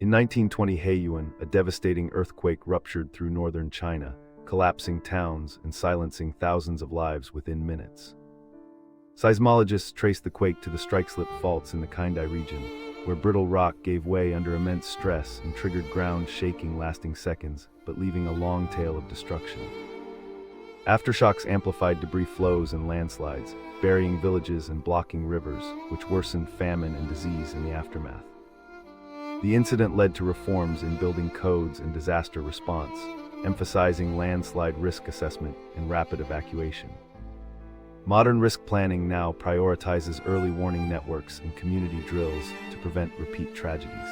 In 1920, Haiyuan, a devastating earthquake ruptured through northern China, collapsing towns and silencing thousands of lives within minutes. Seismologists traced the quake to the strike-slip faults in the Kindai region, where brittle rock gave way under immense stress and triggered ground shaking lasting seconds, but leaving a long tail of destruction. Aftershocks amplified debris flows and landslides, burying villages and blocking rivers, which worsened famine and disease in the aftermath. The incident led to reforms in building codes and disaster response, emphasizing landslide risk assessment and rapid evacuation. Modern risk planning now prioritizes early warning networks and community drills to prevent repeat tragedies.